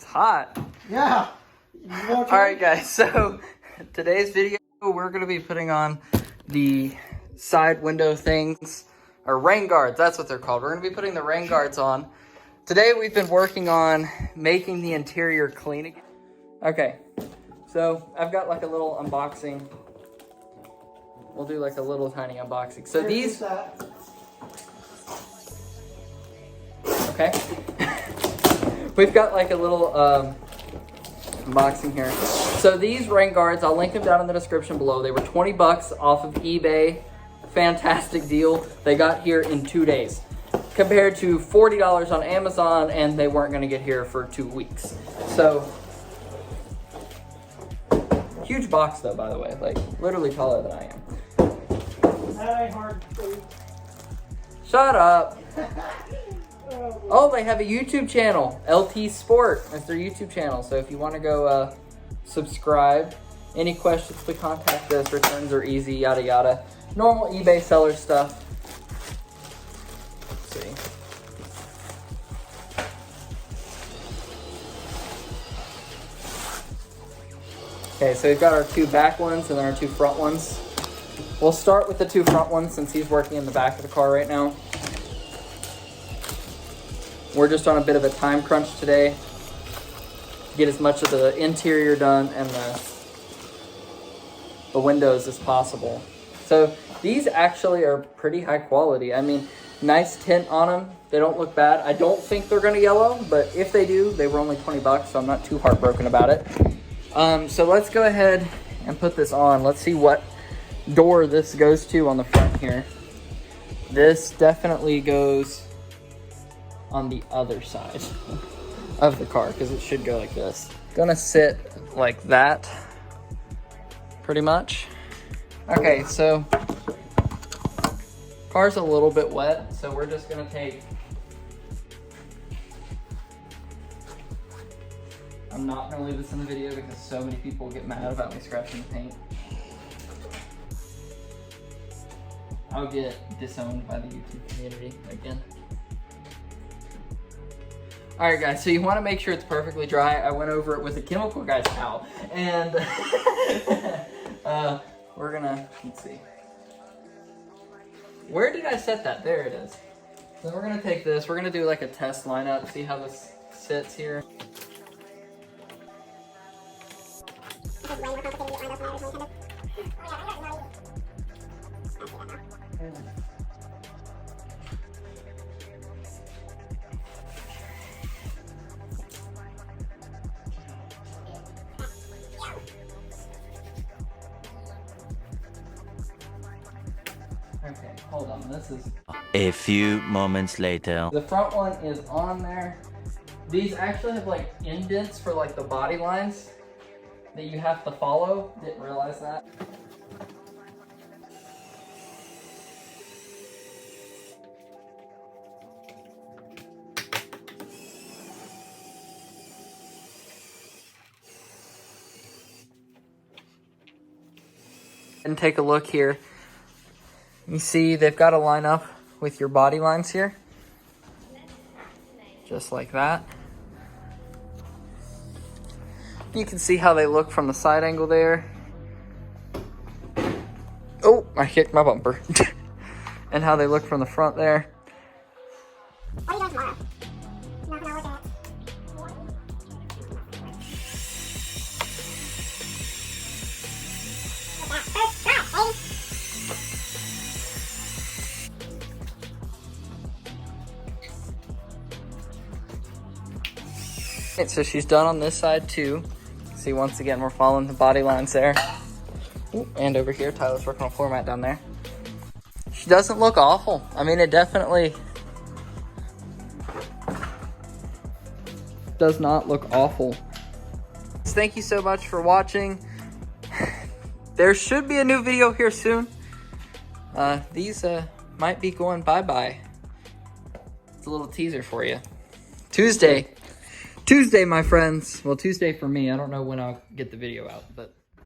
hot. Yeah. All right, guys. So today's video, we're going to be putting on the side window things, or rain guards. That's what they're called. We're going to be putting the rain guards on. Today, we've been working on making the interior clean again. Okay. So I've got like a little unboxing. We'll do like a little tiny unboxing. So these. Okay. We've got like a little unboxing here. So these rain guards, I'll link them down in the description below. They were 20 bucks off of eBay. Fantastic deal. They got here in 2 days. Compared to $40 on Amazon, and they weren't gonna get here for 2 weeks. So, huge box though, by the way. Like, literally taller than I am. That ain't hard to see. Shut up. Oh, they have a YouTube channel, LT Sport. That's their YouTube channel. So if you want to go subscribe, any questions, please contact us. Returns are easy, yada yada. Normal eBay seller stuff. Let's see. Okay, so we've got our 2 back ones and then our 2 front ones. We'll start with the 2 front ones since he's working in the back of the car right now. We're just on a bit of a time crunch today to get as much of the interior done and the windows as possible. So these actually are pretty high quality. I mean, nice tint on them. They don't look bad. I don't think they're gonna yellow, but if they do, they were only 20 bucks, so I'm not too heartbroken about it. So let's go ahead and put this on. Let's see what door this goes to on the front here. This definitely goes on the other side of the car because it should go like this. Gonna sit like that pretty much. Okay, so car's a little bit wet, so we're just gonna take, I'm not gonna leave this in the video because so many people get mad about me scratching the paint. I'll get disowned by the YouTube community again. All right, guys, so you want to make sure it's perfectly dry. I went over it with a chemical guy's towel, and we're gonna, let's see. Where did I set that? There it is. So we're gonna take this, we're gonna do like a test lineup, see how this sits here. Okay, hold on, this is... A few moments later. The front one is on there. These actually have like indents for like the body lines that you have to follow. Didn't realize that. And take a look here. You see they've got to line up with your body lines here. Just like that. You can see how they look from the side angle there. Oh, I kicked my bumper. And how they look from the front there. What are you doing tomorrow? Not gonna work out. So she's done on this side too. See, once again, we're following the body lines there. Ooh, and over here, Tyler's working on floor mat down there. She doesn't look awful. I mean, it definitely does not look awful. Thank you so much for watching. There should be a new video here soon. These might be going bye-bye. It's a little teaser for you. Tuesday, my friends. Well, Tuesday for me. I don't know when I'll get the video out, but